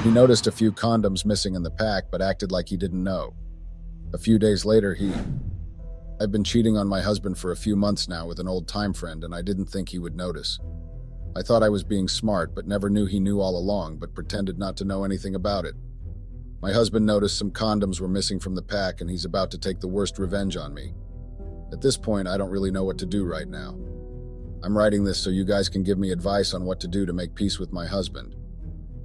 He noticed a few condoms missing in the pack, but acted like he didn't know. A few days later, I've been cheating on my husband for a few months now with an old time friend, and I didn't think he would notice. I thought I was being smart, but never knew he knew all along, but pretended not to know anything about it. My husband noticed some condoms were missing from the pack, and he's about to take the worst revenge on me. At this point, I don't really know what to do right now. I'm writing this so you guys can give me advice on what to do to make peace with my husband.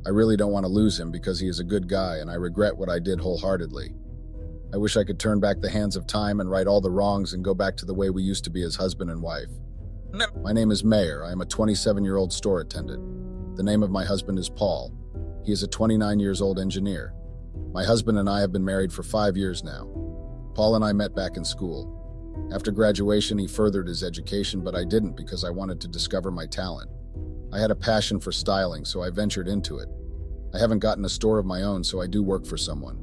I really don't want to lose him because he is a good guy, and I regret what I did wholeheartedly. I wish I could turn back the hands of time and right all the wrongs and go back to the way we used to be as husband and wife. My name is Mayer. I am a 27-year-old store attendant. The name of my husband is Paul. He is a 29-years-old engineer. My husband and I have been married for 5 years now. Paul and I met back in school. After graduation, he furthered his education, but I didn't because I wanted to discover my talent. I had a passion for styling, so I ventured into it. I haven't gotten a store of my own, so I do work for someone.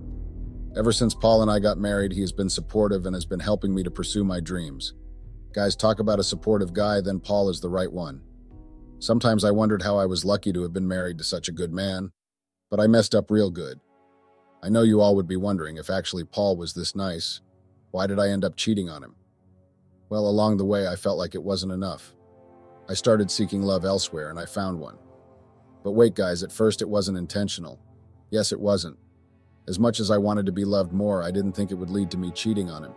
Ever since Paul and I got married, he has been supportive and has been helping me to pursue my dreams. Guys, talk about a supportive guy, then Paul is the right one. Sometimes I wondered how I was lucky to have been married to such a good man, but I messed up real good. I know you all would be wondering if actually Paul was this nice. Why did I end up cheating on him? Well, along the way, I felt like it wasn't enough. I started seeking love elsewhere, and I found one. But wait, guys, at first it wasn't intentional. Yes, it wasn't. As much as I wanted to be loved more, I didn't think it would lead to me cheating on him.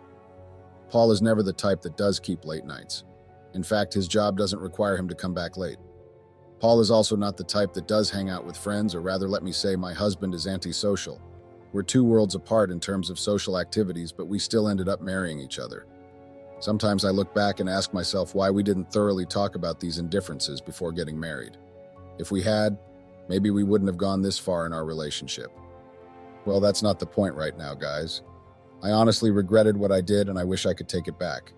Paul is never the type that does keep late nights. In fact, his job doesn't require him to come back late. Paul is also not the type that does hang out with friends, or rather, let me say, my husband is antisocial. We're two worlds apart in terms of social activities, but we still ended up marrying each other. Sometimes I look back and ask myself why we didn't thoroughly talk about these indifferences before getting married. If we had, maybe we wouldn't have gone this far in our relationship. Well, that's not the point right now, guys. I honestly regretted what I did, and I wish I could take it back.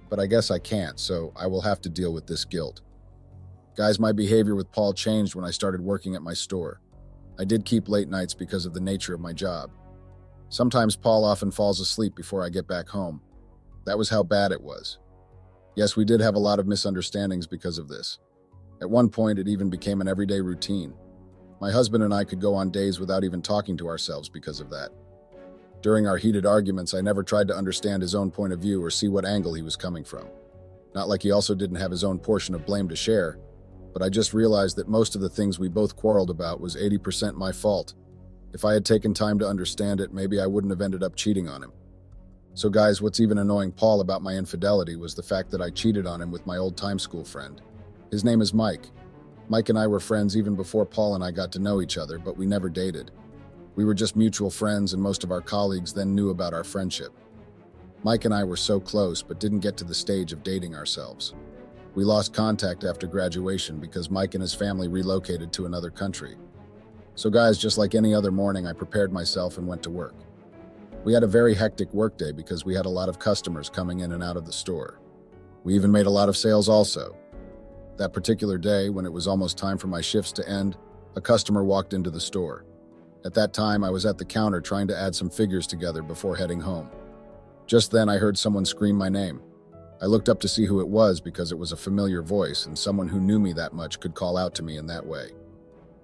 But I guess I can't, so I will have to deal with this guilt. Guys, my behavior with Paul changed when I started working at my store. I did keep late nights because of the nature of my job. Sometimes Paul often falls asleep before I get back home. That was how bad it was. Yes, we did have a lot of misunderstandings because of this. At one point, it even became an everyday routine. My husband and I could go on days without even talking to ourselves because of that. During our heated arguments, I never tried to understand his own point of view or see what angle he was coming from. Not like he also didn't have his own portion of blame to share, but I just realized that most of the things we both quarreled about was 80% my fault. If I had taken time to understand it, maybe I wouldn't have ended up cheating on him. So guys, what's even annoying Paul about my infidelity was the fact that I cheated on him with my old-time school friend. His name is Mike. Mike and I were friends even before Paul and I got to know each other, but we never dated. We were just mutual friends, and most of our colleagues then knew about our friendship. Mike and I were so close, but didn't get to the stage of dating ourselves. We lost contact after graduation because Mike and his family relocated to another country. So guys, just like any other morning, I prepared myself and went to work. We had a very hectic workday because we had a lot of customers coming in and out of the store. We even made a lot of sales also. That particular day, when it was almost time for my shifts to end, a customer walked into the store. At that time, I was at the counter trying to add some figures together before heading home. Just then, I heard someone scream my name. I looked up to see who it was because it was a familiar voice, and someone who knew me that much could call out to me in that way.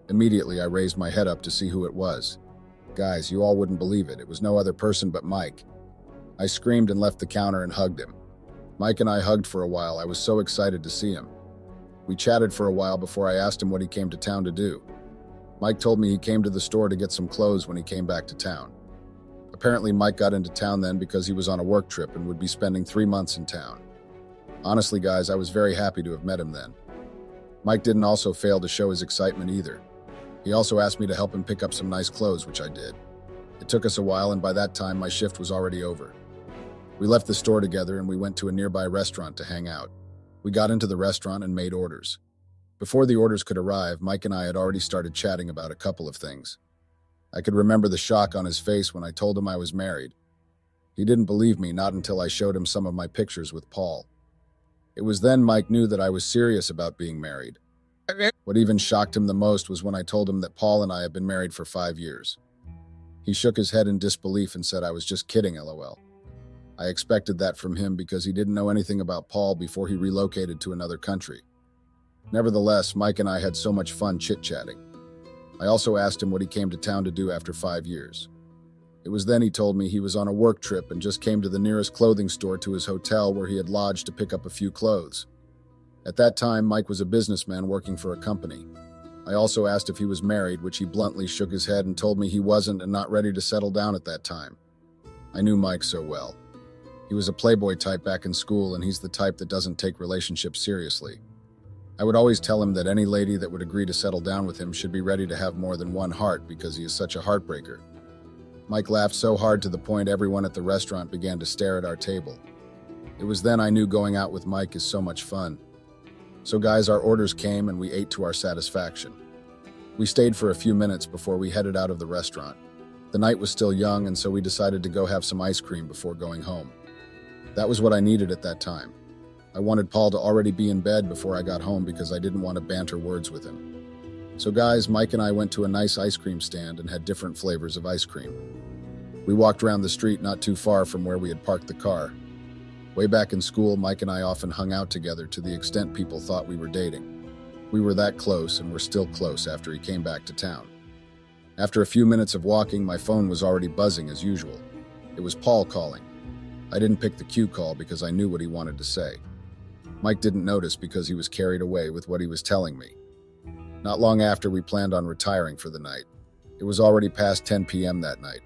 Immediately, I raised my head up to see who it was. Guys, you all wouldn't believe it. It was no other person but Mike. I screamed and left the counter and hugged him. Mike and I hugged for a while. I was so excited to see him. We chatted for a while before I asked him what he came to town to do. Mike told me he came to the store to get some clothes when he came back to town. Apparently, Mike got into town then because he was on a work trip and would be spending 3 months in town. Honestly, guys, I was very happy to have met him then. Mike didn't also fail to show his excitement either. He also asked me to help him pick up some nice clothes, which I did. It took us a while, and by that time, my shift was already over. We left the store together and we went to a nearby restaurant to hang out. We got into the restaurant and made orders. Before the orders could arrive, Mike and I had already started chatting about a couple of things. I could remember the shock on his face when I told him I was married. He didn't believe me, not until I showed him some of my pictures with Paul. It was then Mike knew that I was serious about being married. What even shocked him the most was when I told him that Paul and I had been married for 5 years. He shook his head in disbelief and said I was just kidding, LOL. I expected that from him because he didn't know anything about Paul before he relocated to another country. Nevertheless, Mike and I had so much fun chit-chatting. I also asked him what he came to town to do after 5 years. It was then he told me he was on a work trip and just came to the nearest clothing store to his hotel where he had lodged to pick up a few clothes. At that time, Mike was a businessman working for a company. I also asked if he was married, which he bluntly shook his head and told me he wasn't and not ready to settle down at that time. I knew Mike so well. He was a playboy type back in school, and he's the type that doesn't take relationships seriously. I would always tell him that any lady that would agree to settle down with him should be ready to have more than one heart because he is such a heartbreaker. Mike laughed so hard to the point everyone at the restaurant began to stare at our table. It was then I knew going out with Mike is so much fun. So guys, our orders came and we ate to our satisfaction. We stayed for a few minutes before we headed out of the restaurant. The night was still young, and so we decided to go have some ice cream before going home. That was what I needed at that time. I wanted Paul to already be in bed before I got home because I didn't want to banter words with him. So guys, Mike and I went to a nice ice cream stand and had different flavors of ice cream. We walked around the street not too far from where we had parked the car. Way back in school, Mike and I often hung out together to the extent people thought we were dating. We were that close, and we're still close after he came back to town. After a few minutes of walking, my phone was already buzzing as usual. It was Paul calling. I didn't pick the cue call because I knew what he wanted to say. Mike didn't notice because he was carried away with what he was telling me. Not long after, we planned on retiring for the night. It was already past 10 p.m. that night.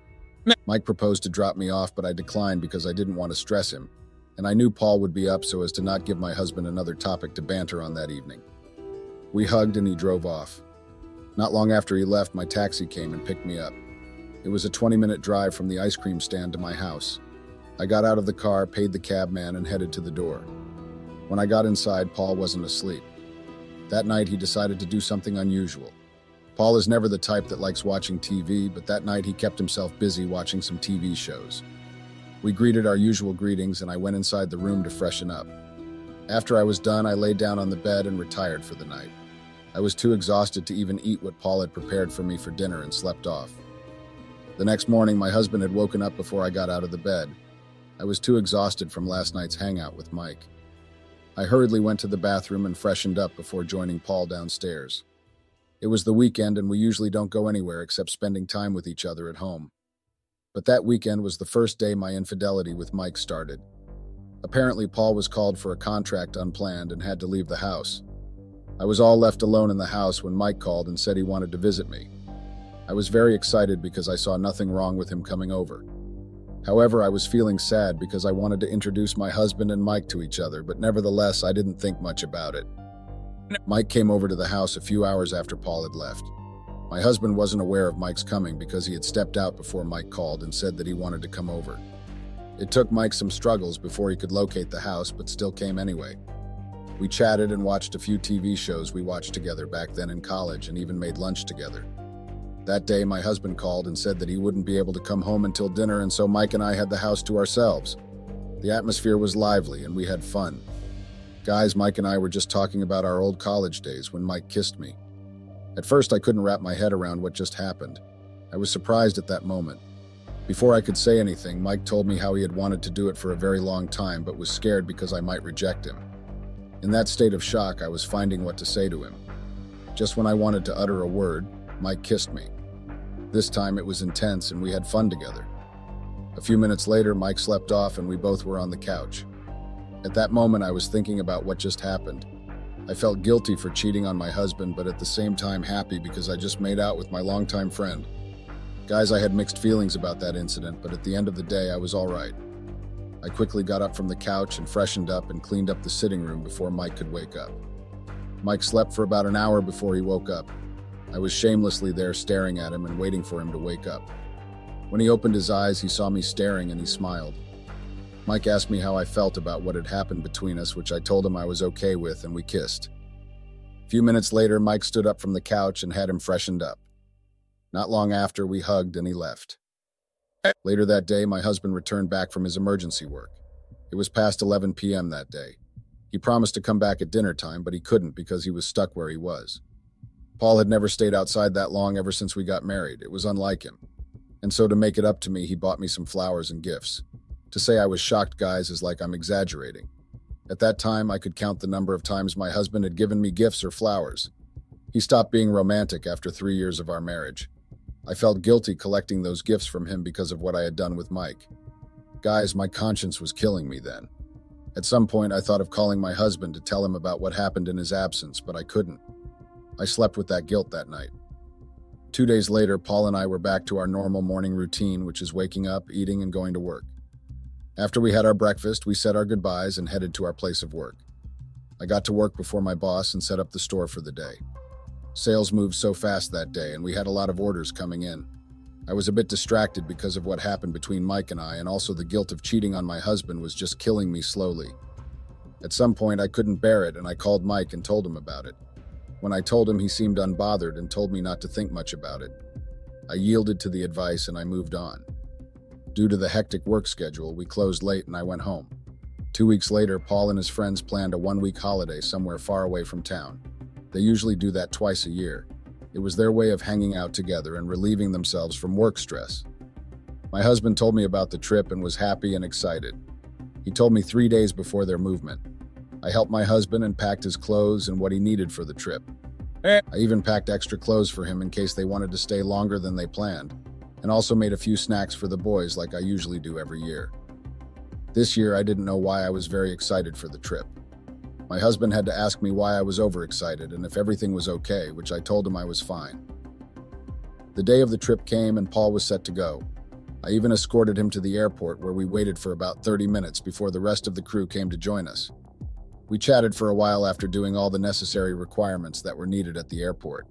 Mike proposed to drop me off, but I declined because I didn't want to stress him, and I knew Paul would be up so as to not give my husband another topic to banter on that evening. We hugged and he drove off. Not long after he left, my taxi came and picked me up. It was a 20-minute drive from the ice cream stand to my house. I got out of the car, paid the cab man, and headed to the door. When I got inside, Paul wasn't asleep. That night, he decided to do something unusual. Paul is never the type that likes watching TV, but that night he kept himself busy watching some TV shows. We greeted our usual greetings, and I went inside the room to freshen up. After I was done, I laid down on the bed and retired for the night. I was too exhausted to even eat what Paul had prepared for me for dinner and slept off. The next morning, my husband had woken up before I got out of the bed. I was too exhausted from last night's hangout with Mike. I hurriedly went to the bathroom and freshened up before joining Paul downstairs. It was the weekend, and we usually don't go anywhere except spending time with each other at home. But that weekend was the first day my infidelity with Mike started. Apparently, Paul was called for a contract unplanned and had to leave the house. I was all left alone in the house when Mike called and said he wanted to visit me. I was very excited because I saw nothing wrong with him coming over. However, I was feeling sad because I wanted to introduce my husband and Mike to each other, but nevertheless, I didn't think much about it. Mike came over to the house a few hours after Paul had left. My husband wasn't aware of Mike's coming because he had stepped out before Mike called and said that he wanted to come over. It took Mike some struggles before he could locate the house, but still came anyway. We chatted and watched a few TV shows we watched together back then in college and even made lunch together. That day, my husband called and said that he wouldn't be able to come home until dinner, and so Mike and I had the house to ourselves. The atmosphere was lively and we had fun. Guys, Mike and I were just talking about our old college days when Mike kissed me. At first, I couldn't wrap my head around what just happened. I was surprised at that moment. Before I could say anything, Mike told me how he had wanted to do it for a very long time but was scared because I might reject him. In that state of shock, I was finding what to say to him. Just when I wanted to utter a word, Mike kissed me. This time it was intense and we had fun together. A few minutes later, Mike slept off and we both were on the couch. At that moment, I was thinking about what just happened. I felt guilty for cheating on my husband, but at the same time happy because I just made out with my longtime friend. Guys, I had mixed feelings about that incident, but at the end of the day, I was all right. I quickly got up from the couch and freshened up and cleaned up the sitting room before Mike could wake up. Mike slept for about an hour before he woke up. I was shamelessly there staring at him and waiting for him to wake up. When he opened his eyes, he saw me staring and he smiled. Mike asked me how I felt about what had happened between us, which I told him I was okay with, and we kissed. A few minutes later, Mike stood up from the couch and had him freshened up. Not long after, we hugged and he left. Later that day, my husband returned back from his emergency work. It was past 11 p.m. that day. He promised to come back at dinner time, but he couldn't because he was stuck where he was. Paul had never stayed outside that long ever since we got married. It was unlike him. And so to make it up to me, he bought me some flowers and gifts. To say I was shocked, guys, is like I'm exaggerating. At that time, I could count the number of times my husband had given me gifts or flowers. He stopped being romantic after 3 years of our marriage. I felt guilty collecting those gifts from him because of what I had done with Mike. Guys, my conscience was killing me then. At some point, I thought of calling my husband to tell him about what happened in his absence, but I couldn't. I slept with that guilt that night. 2 days later, Paul and I were back to our normal morning routine, which is waking up, eating, and going to work. After we had our breakfast, we said our goodbyes and headed to our place of work. I got to work before my boss and set up the store for the day. Sales moved so fast that day, and we had a lot of orders coming in. I was a bit distracted because of what happened between Mike and I, and also the guilt of cheating on my husband was just killing me slowly. At some point, I couldn't bear it, and I called Mike and told him about it. When I told him, he seemed unbothered and told me not to think much about it. I yielded to the advice and I moved on. Due to the hectic work schedule, we closed late and I went home. 2 weeks later, Paul and his friends planned a one-week holiday somewhere far away from town. They usually do that twice a year. It was their way of hanging out together and relieving themselves from work stress. My husband told me about the trip and was happy and excited. He told me 3 days before their movement. I helped my husband and packed his clothes and what he needed for the trip. I even packed extra clothes for him in case they wanted to stay longer than they planned, and also made a few snacks for the boys like I usually do every year. This year, I didn't know why I was very excited for the trip. My husband had to ask me why I was overexcited and if everything was okay, which I told him I was fine. The day of the trip came and Paul was set to go. I even escorted him to the airport where we waited for about 30 minutes before the rest of the crew came to join us. We chatted for a while after doing all the necessary requirements that were needed at the airport.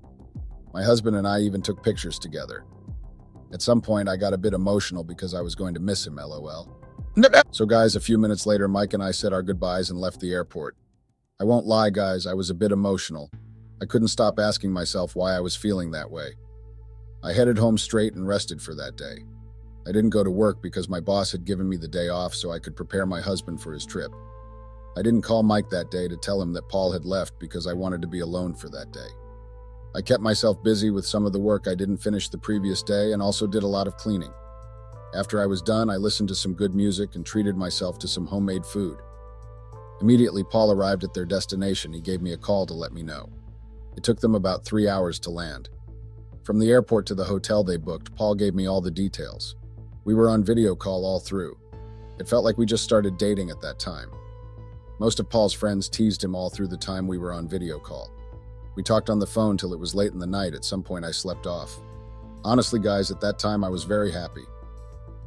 My husband and I even took pictures together. At some point, I got a bit emotional because I was going to miss him, LOL. So guys, a few minutes later, Mike and I said our goodbyes and left the airport. I won't lie, guys, I was a bit emotional. I couldn't stop asking myself why I was feeling that way. I headed home straight and rested for that day. I didn't go to work because my boss had given me the day off so I could prepare my husband for his trip. I didn't call Mike that day to tell him that Paul had left because I wanted to be alone for that day. I kept myself busy with some of the work I didn't finish the previous day and also did a lot of cleaning. After I was done, I listened to some good music and treated myself to some homemade food. Immediately, Paul arrived at their destination. He gave me a call to let me know. It took them about 3 hours to land. From the airport to the hotel they booked, Paul gave me all the details. We were on video call all through. It felt like we just started dating at that time. Most of Paul's friends teased him all through the time we were on video call. We talked on the phone till it was late in the night. At some point, I slept off. Honestly, guys, at that time, I was very happy.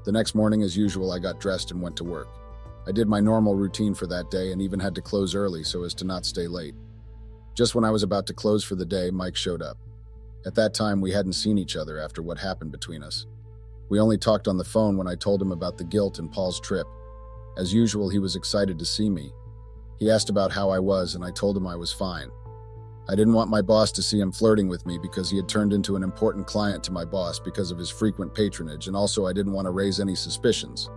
The next morning, as usual, I got dressed and went to work. I did my normal routine for that day and even had to close early so as to not stay late. Just when I was about to close for the day, Mike showed up. At that time, we hadn't seen each other after what happened between us. We only talked on the phone when I told him about the guilt and Paul's trip. As usual, he was excited to see me. He asked about how I was, and I told him I was fine. I didn't want my boss to see him flirting with me because he had turned into an important client to my boss because of his frequent patronage, and also I didn't want to raise any suspicions.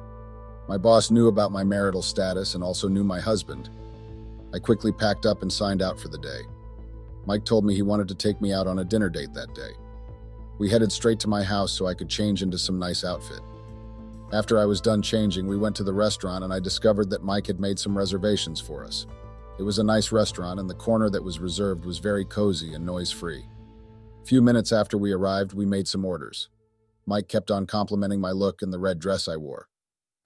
My boss knew about my marital status and also knew my husband. I quickly packed up and signed out for the day. Mike told me he wanted to take me out on a dinner date that day. We headed straight to my house so I could change into some nice outfit. After I was done changing, we went to the restaurant and I discovered that Mike had made some reservations for us. It was a nice restaurant and the corner that was reserved was very cozy and noise-free. A few minutes after we arrived, we made some orders. Mike kept on complimenting my look and the red dress I wore.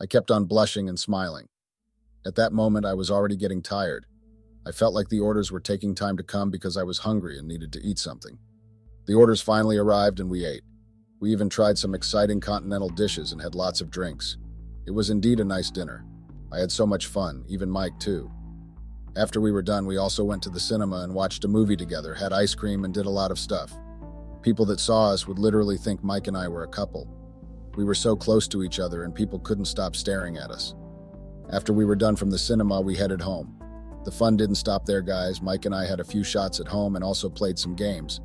I kept on blushing and smiling. At that moment, I was already getting tired. I felt like the orders were taking time to come because I was hungry and needed to eat something. The orders finally arrived and we ate. We even tried some exciting continental dishes and had lots of drinks. It was indeed a nice dinner. I had so much fun, even Mike too. After we were done, we also went to the cinema and watched a movie together, had ice cream, and did a lot of stuff. People that saw us would literally think Mike and I were a couple. We were so close to each other and people couldn't stop staring at us. After we were done from the cinema, we headed home. The fun didn't stop there, guys. Mike and I had a few shots at home and also played some games.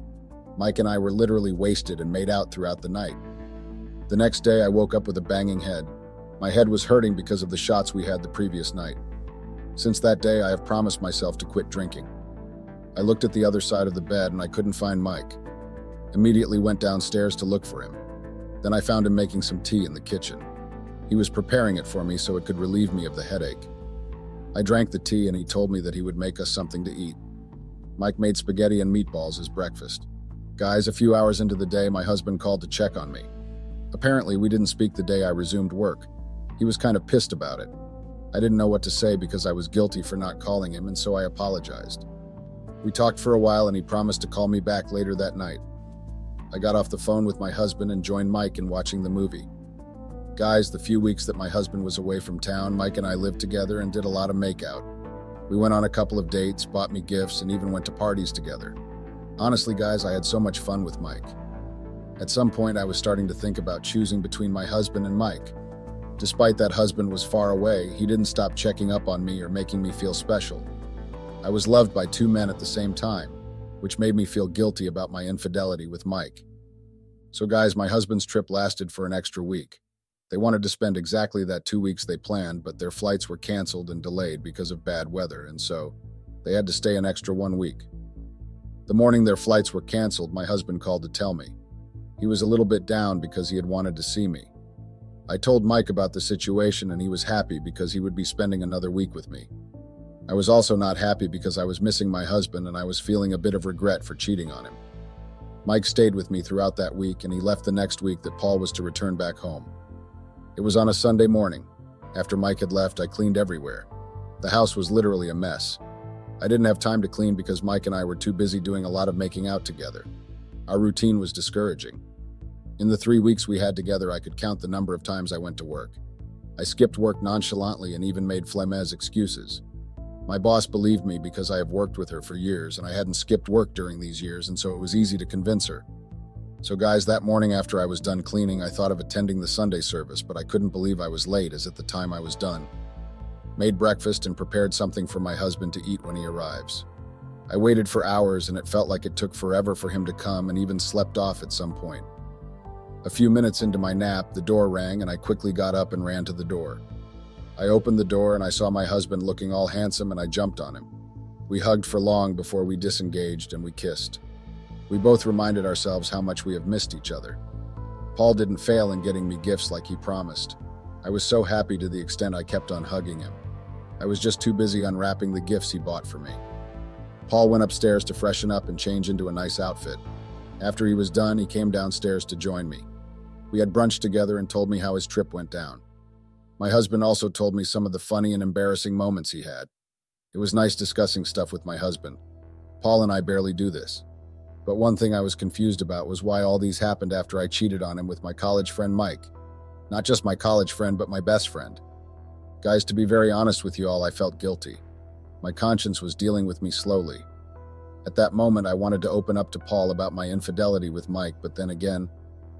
Mike and I were literally wasted and made out throughout the night. The next day, I woke up with a banging head. My head was hurting because of the shots we had the previous night. Since that day, I have promised myself to quit drinking. I looked at the other side of the bed and I couldn't find Mike. Immediately went downstairs to look for him. Then I found him making some tea in the kitchen. He was preparing it for me so it could relieve me of the headache. I drank the tea and he told me that he would make us something to eat. Mike made spaghetti and meatballs as breakfast. Guys, a few hours into the day, my husband called to check on me. Apparently, we didn't speak the day I resumed work. He was kind of pissed about it. I didn't know what to say because I was guilty for not calling him, and so I apologized. We talked for a while and he promised to call me back later that night. I got off the phone with my husband and joined Mike in watching the movie. Guys, the few weeks that my husband was away from town, Mike and I lived together and did a lot of makeout. We went on a couple of dates, bought me gifts, and even went to parties together. Honestly, guys, I had so much fun with Mike. At some point, I was starting to think about choosing between my husband and Mike. Despite that husband was far away, he didn't stop checking up on me or making me feel special. I was loved by two men at the same time, which made me feel guilty about my infidelity with Mike. So guys, my husband's trip lasted for an extra week. They wanted to spend exactly that 2 weeks they planned, but their flights were canceled and delayed because of bad weather, and so they had to stay an extra 1 week. The morning their flights were canceled, my husband called to tell me. He was a little bit down because he had wanted to see me. I told Mike about the situation and he was happy because he would be spending another week with me. I was also not happy because I was missing my husband and I was feeling a bit of regret for cheating on him. Mike stayed with me throughout that week and he left the next week that Paul was to return back home. It was on a Sunday morning. After Mike had left, I cleaned everywhere. The house was literally a mess. I didn't have time to clean because Mike and I were too busy doing a lot of making out together. Our routine was discouraging. In the 3 weeks we had together, I could count the number of times I went to work. I skipped work nonchalantly and even made flemez excuses. My boss believed me because I have worked with her for years and I hadn't skipped work during these years, and so it was easy to convince her. So guys, that morning after I was done cleaning, I thought of attending the Sunday service, but I couldn't believe I was late as at the time I was done. Made breakfast and prepared something for my husband to eat when he arrives. I waited for hours and it felt like it took forever for him to come, and even slept off at some point. A few minutes into my nap, the door rang and I quickly got up and ran to the door. I opened the door and I saw my husband looking all handsome and I jumped on him. We hugged for long before we disengaged and we kissed. We both reminded ourselves how much we have missed each other. Paul didn't fail in getting me gifts like he promised. I was so happy to the extent I kept on hugging him. I was just too busy unwrapping the gifts he bought for me. Paul went upstairs to freshen up and change into a nice outfit. After he was done, he came downstairs to join me. We had brunch together and told me how his trip went down. My husband also told me some of the funny and embarrassing moments he had. It was nice discussing stuff with my husband. Paul and I barely do this. But one thing I was confused about was why all these happened after I cheated on him with my college friend Mike. Not just my college friend, but my best friend. Guys, to be very honest with you all, I felt guilty. My conscience was dealing with me slowly. At that moment, I wanted to open up to Paul about my infidelity with Mike, but then again,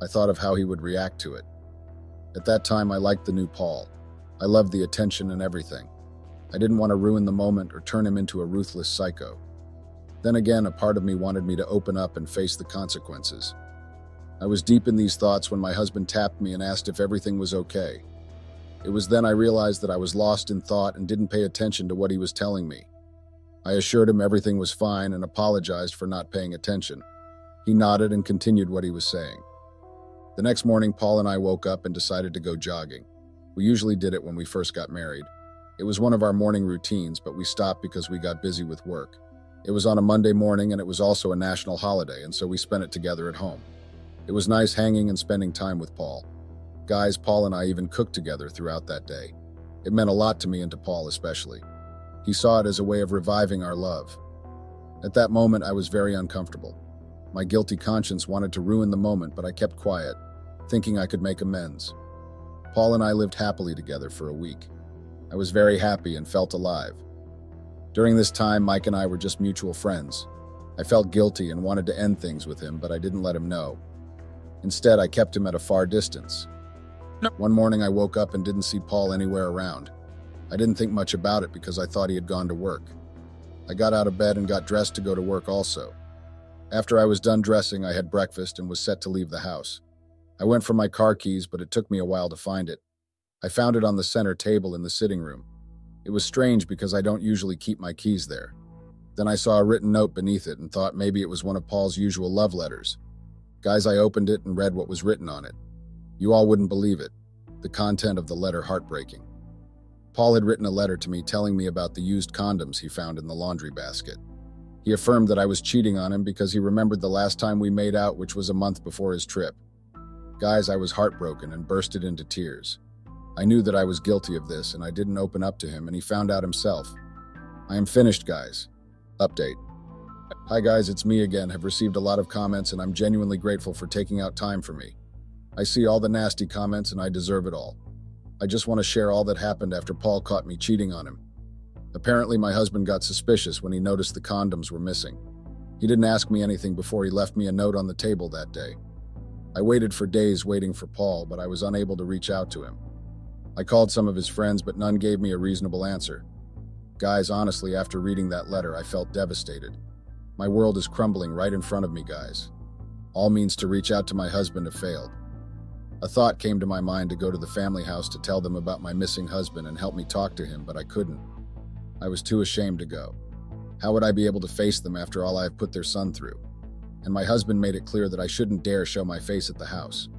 I thought of how he would react to it. At that time, I liked the new Paul. I loved the attention and everything. I didn't want to ruin the moment or turn him into a ruthless psycho. Then again, a part of me wanted me to open up and face the consequences. I was deep in these thoughts when my husband tapped me and asked if everything was okay. It was then I realized that I was lost in thought and didn't pay attention to what he was telling me. I assured him everything was fine and apologized for not paying attention. He nodded and continued what he was saying. The next morning, Paul and I woke up and decided to go jogging. We usually did it when we first got married. It was one of our morning routines, but we stopped because we got busy with work. It was on a Monday morning and it was also a national holiday, and so we spent it together at home. It was nice hanging and spending time with Paul. Guys, Paul and I even cooked together throughout that day. It meant a lot to me and to Paul especially. He saw it as a way of reviving our love. At that moment, I was very uncomfortable. My guilty conscience wanted to ruin the moment, but I kept quiet, thinking I could make amends. Paul and I lived happily together for a week. I was very happy and felt alive. During this time, Mike and I were just mutual friends. I felt guilty and wanted to end things with him, but I didn't let him know. Instead, I kept him at a far distance. One morning, I woke up and didn't see Paul anywhere around. I didn't think much about it because I thought he had gone to work. I got out of bed and got dressed to go to work also. After I was done dressing, I had breakfast and was set to leave the house. I went for my car keys, but it took me a while to find it. I found it on the center table in the sitting room. It was strange because I don't usually keep my keys there. Then I saw a written note beneath it and thought maybe it was one of Paul's usual love letters. Guys, I opened it and read what was written on it. You all wouldn't believe it. The content of the letter heartbreaking. Paul had written a letter to me telling me about the used condoms he found in the laundry basket. He affirmed that I was cheating on him because he remembered the last time we made out, which was a month before his trip. Guys, I was heartbroken and bursted into tears. I knew that I was guilty of this, and I didn't open up to him, and he found out himself. I am finished, guys. Update. Hi guys, it's me again. Have received a lot of comments, and I'm genuinely grateful for taking out time for me. I see all the nasty comments, and I deserve it all. I just want to share all that happened after Paul caught me cheating on him. Apparently, my husband got suspicious when he noticed the condoms were missing. He didn't ask me anything before he left me a note on the table that day. I waited for days waiting for Paul, but I was unable to reach out to him. I called some of his friends, but none gave me a reasonable answer. Guys, honestly, after reading that letter, I felt devastated. My world is crumbling right in front of me, guys. All means to reach out to my husband have failed. A thought came to my mind to go to the family house to tell them about my missing husband and help me talk to him, but I couldn't. I was too ashamed to go. How would I be able to face them after all I have put their son through? And my husband made it clear that I shouldn't dare show my face at the house.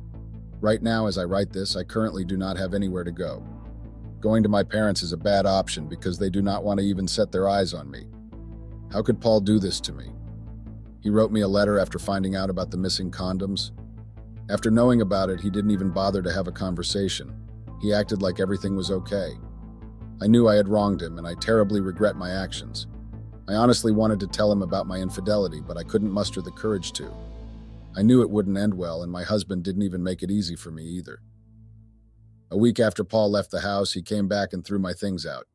Right now, as I write this, I currently do not have anywhere to go. Going to my parents is a bad option because they do not want to even set their eyes on me. How could Paul do this to me? He wrote me a letter after finding out about the missing condoms. After knowing about it, he didn't even bother to have a conversation. He acted like everything was okay. I knew I had wronged him, and I terribly regret my actions. I honestly wanted to tell him about my infidelity, but I couldn't muster the courage to. I knew it wouldn't end well, and my husband didn't even make it easy for me either. A week after Paul left the house, he came back and threw my things out.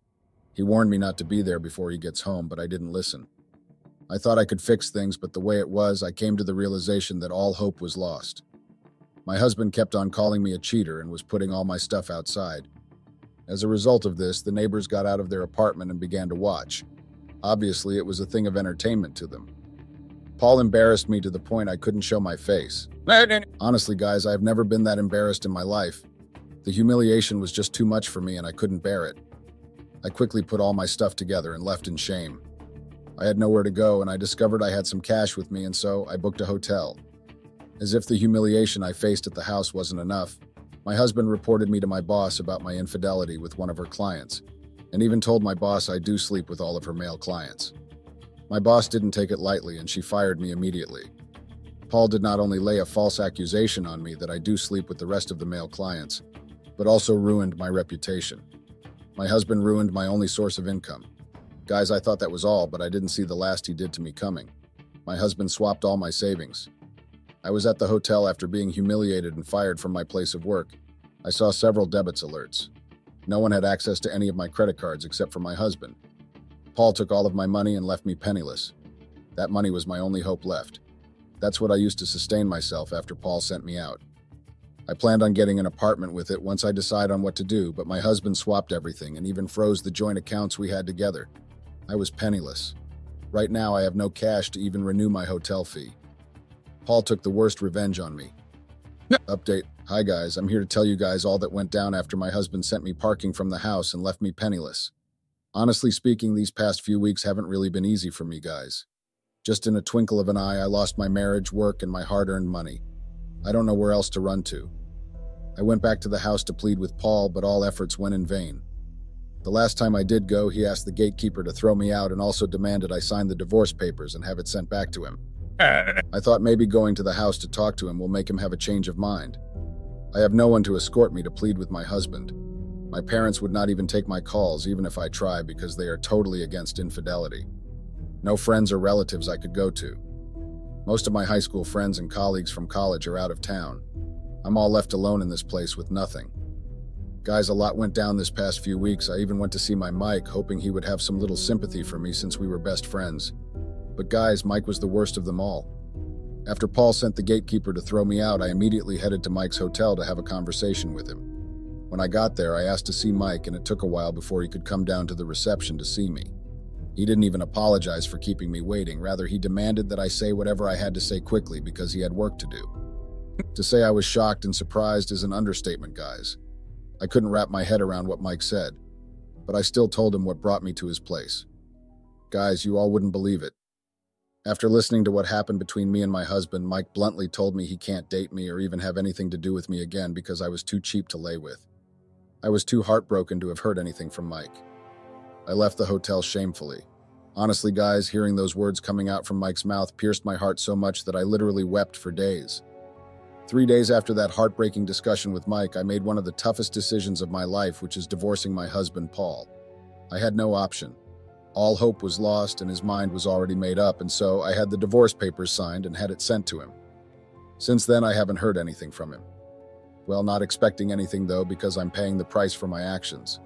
He warned me not to be there before he gets home, but I didn't listen. I thought I could fix things, but the way it was, I came to the realization that all hope was lost. My husband kept on calling me a cheater and was putting all my stuff outside. As a result of this, the neighbors got out of their apartment and began to watch. Obviously, it was a thing of entertainment to them. Paul embarrassed me to the point I couldn't show my face. Honestly, guys, I've never been that embarrassed in my life. The humiliation was just too much for me and I couldn't bear it. I quickly put all my stuff together and left in shame. I had nowhere to go and I discovered I had some cash with me, and so I booked a hotel. As if the humiliation I faced at the house wasn't enough, my husband reported me to my boss about my infidelity with one of her clients, and even told my boss I do sleep with all of her male clients. My boss didn't take it lightly and she fired me immediately. Paul did not only lay a false accusation on me that I do sleep with the rest of the male clients, but also ruined my reputation. My husband ruined my only source of income. Guys, I thought that was all, but I didn't see the last he did to me coming. My husband swapped all my savings. I was at the hotel after being humiliated and fired from my place of work. I saw several debits alerts. No one had access to any of my credit cards except for my husband. Paul took all of my money and left me penniless. That money was my only hope left. That's what I used to sustain myself after Paul sent me out. I planned on getting an apartment with it once I decide on what to do, but my husband swapped everything and even froze the joint accounts we had together. I was penniless. Right now, I have no cash to even renew my hotel fee. Paul took the worst revenge on me. Update. Hi guys, I'm here to tell you guys all that went down after my husband sent me parking from the house and left me penniless. Honestly speaking, these past few weeks haven't really been easy for me, guys. Just in a twinkle of an eye, I lost my marriage, work, and my hard-earned money. I don't know where else to run to. I went back to the house to plead with Paul, but all efforts went in vain. The last time I did go, he asked the gatekeeper to throw me out and also demanded I sign the divorce papers and have it sent back to him. I thought maybe going to the house to talk to him will make him have a change of mind. I have no one to escort me to plead with my husband. My parents would not even take my calls, even if I try, because they are totally against infidelity. No friends or relatives I could go to. Most of my high school friends and colleagues from college are out of town. I'm all left alone in this place with nothing. Guys, a lot went down this past few weeks. I even went to see my Mike, hoping he would have some little sympathy for me since we were best friends. But guys, Mike was the worst of them all. After Paul sent the gatekeeper to throw me out, I immediately headed to Mike's hotel to have a conversation with him. When I got there, I asked to see Mike, and it took a while before he could come down to the reception to see me. He didn't even apologize for keeping me waiting. Rather, he demanded that I say whatever I had to say quickly because he had work to do. To say I was shocked and surprised is an understatement, guys. I couldn't wrap my head around what Mike said, but I still told him what brought me to his place. Guys, you all wouldn't believe it. After listening to what happened between me and my husband, Mike bluntly told me he can't date me or even have anything to do with me again because I was too cheap to lay with. I was too heartbroken to have heard anything from Mike. I left the hotel shamefully. Honestly, guys, hearing those words coming out from Mike's mouth pierced my heart so much that I literally wept for days. 3 days after that heartbreaking discussion with Mike, I made one of the toughest decisions of my life, which is divorcing my husband, Paul. I had no option. All hope was lost and his mind was already made up, and so I had the divorce papers signed and had it sent to him. Since then, I haven't heard anything from him. Well, not expecting anything though, because I'm paying the price for my actions.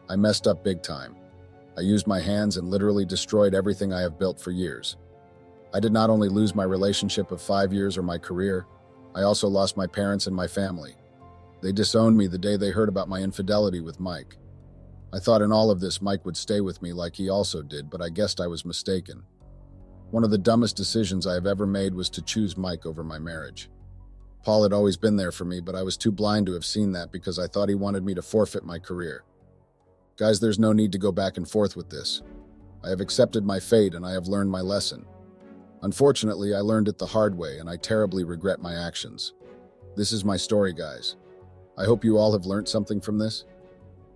I messed up big time. I used my hands and literally destroyed everything I have built for years. I did not only lose my relationship of 5 years or my career, I also lost my parents and my family. They disowned me the day they heard about my infidelity with Mike. I thought in all of this Mike would stay with me like he also did, but I guessed I was mistaken. One of the dumbest decisions I have ever made was to choose Mike over my marriage. Paul had always been there for me, but I was too blind to have seen that because I thought he wanted me to forfeit my career. Guys, there's no need to go back and forth with this. I have accepted my fate and I have learned my lesson. Unfortunately, I learned it the hard way and I terribly regret my actions. This is my story, guys. I hope you all have learned something from this.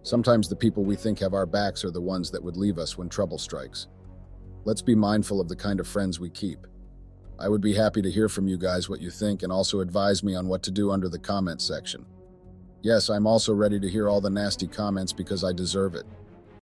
Sometimes the people we think have our backs are the ones that would leave us when trouble strikes. Let's be mindful of the kind of friends we keep. I would be happy to hear from you guys what you think and also advise me on what to do under the comments section. Yes, I'm also ready to hear all the nasty comments because I deserve it.